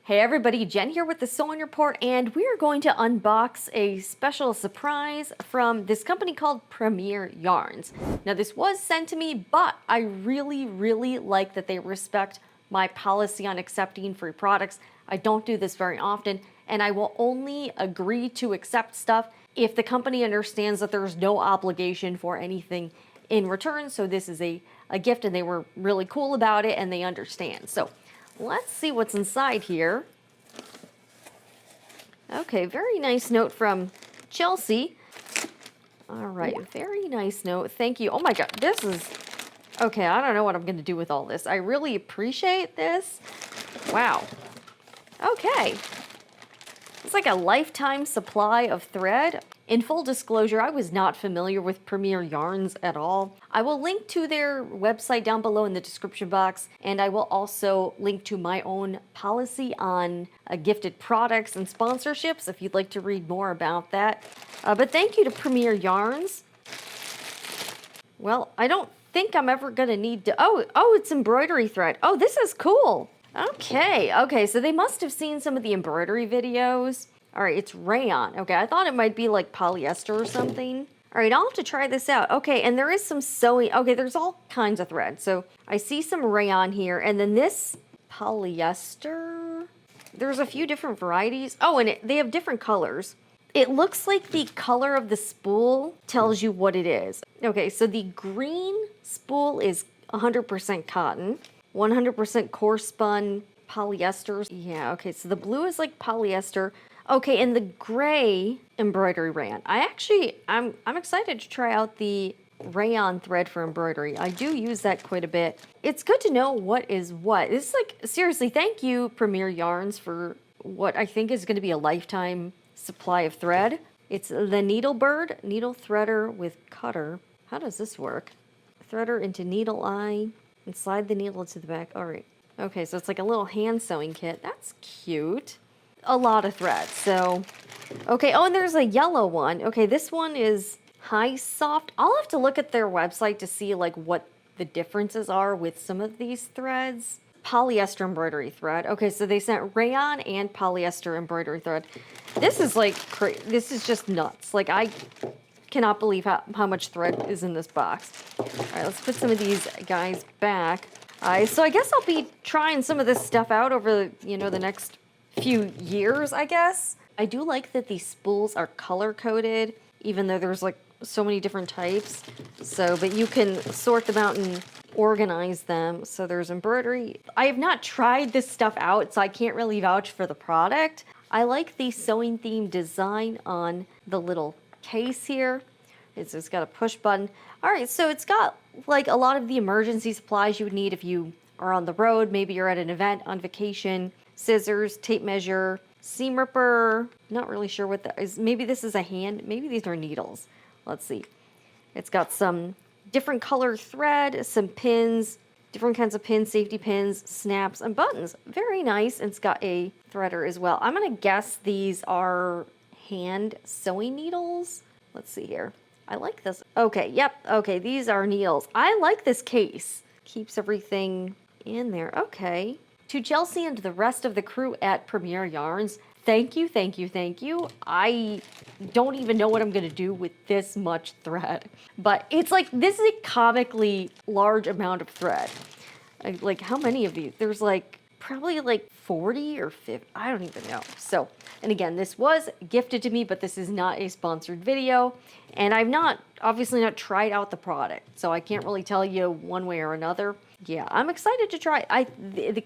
Hey everybody, Jen here with the Sewing Report, and we are going to unbox a special surprise from this company called Prym Yarns. Now this was sent to me, but I really like that they respect my policy on accepting free products. I don't do this very often, and I will only agree to accept stuff if the company understands that there's no obligation for anything in return. So this is a gift, and they were really cool about it, and they understand. So let's see what's inside here. Okay, very nice note from Chelsea. All right, very nice note. Thank you. Oh my God, this is... Okay, I don't know what I'm going to do with all this. I really appreciate this. Wow. Okay. It's like a lifetime supply of thread. In full disclosure, I was not familiar with Prym Yarns at all. I will link to their website down below in the description box, and I will also link to my own policy on gifted products and sponsorships if you'd like to read more about that. But thank you to Prym Yarns. Well, I don't think I'm ever going to need to... Oh, it's embroidery thread. Oh, this is cool. Okay, so they must have seen some of the embroidery videos. All right, it's rayon. Okay, I thought it might be like polyester or something. All right, I'll have to try this out. Okay, and there is some sewing. Okay, there's all kinds of thread. So I see some rayon here, and then this polyester. There's a few different varieties. Oh, and they have different colors. It looks like the color of the spool tells you what it is. Okay, so the green spool is 100% cotton, 100% coarse spun polyester. Yeah, okay, so the blue is like polyester. Okay, and the gray embroidery rayon. I'm excited to try out the rayon thread for embroidery. I do use that quite a bit. It's good to know what is what. This is like, seriously, thank you, Prym Yarns, for what I think is going to be a lifetime supply of thread. It's the needle bird, needle threader with cutter. How does this work? Threader into needle eye and slide the needle to the back. All right. Okay, so it's like a little hand sewing kit. That's cute. A lot of thread. So, okay. Oh, and there's a yellow one. Okay, this one is high soft. I'll have to look at their website to see like what the differences are with some of these threads. Polyester embroidery thread. Okay, so they sent rayon and polyester embroidery thread. This is like this is just nuts. Like I cannot believe how much thread is in this box. All right, let's put some of these guys back. So I guess I'll be trying some of this stuff out over the next few years, I guess. I do like that these spools are color coded, even though there's like so many different types. So, but you can sort them out and organize them. So there's embroidery. I have not tried this stuff out, so I can't really vouch for the product. I like the sewing theme design on the little case here. It's got a push button. All right, so it's got like a lot of the emergency supplies you would need if you are on the road. Maybe you're at an event, on vacation. Scissors, tape measure, seam ripper. Not really sure what that is. Maybe this is a hand. Maybe these are needles. Let's see. It's got some different color thread, some pins, different kinds of pins, safety pins, snaps, and buttons. Very nice. And it's got a threader as well. I'm going to guess these are hand sewing needles. Let's see here. I like this. Okay, yep. Okay, these are needles. I like this case. Keeps everything in there. Okay. To Chelsea and to the rest of the crew at Prym Yarns, thank you. I don't even know what I'm going to do with this much thread. But it's like, this is a comically large amount of thread. Like, how many of these? There's like, probably like 40 or 50. I don't even know. So, and again, this was gifted to me, but this is not a sponsored video. And I've obviously not tried out the product. So I can't really tell you one way or another. Yeah, I'm excited to try.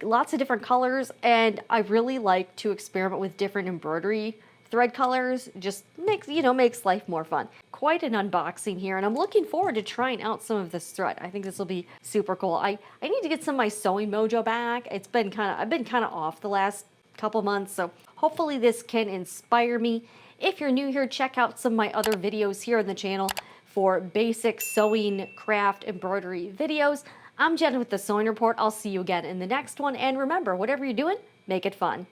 Lots of different colors, and I really like to experiment with different embroidery thread colors. Just makes life more fun. Quite an unboxing here, and I'm looking forward to trying out some of this thread. I think this will be super cool. I need to get some of my sewing mojo back. I've been kind of off the last couple months, so hopefully this can inspire me. If you're new here, check out some of my other videos here on the channel for basic sewing, craft, embroidery videos. I'm Jen with the Sewing Report. I'll see you again in the next one. And remember, whatever you're doing, make it fun.